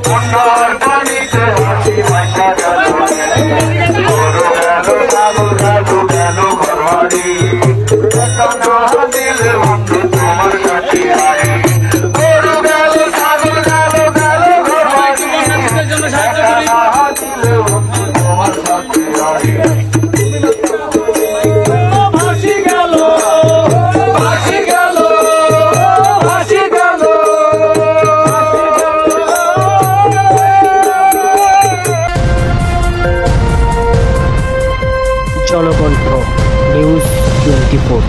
বন্যার পানিতে হাসি ভাষা গেল গরু গেল ছাগল গেল গেল ঘরবাড়ি দিলে বন্ধু তোমার কাছে আই গরু গেল ছাগল গেল গেল ঘরবাড়ি দিলে বন্ধু তোমার কাছে আই জনকণ্ঠ নিউজ 24।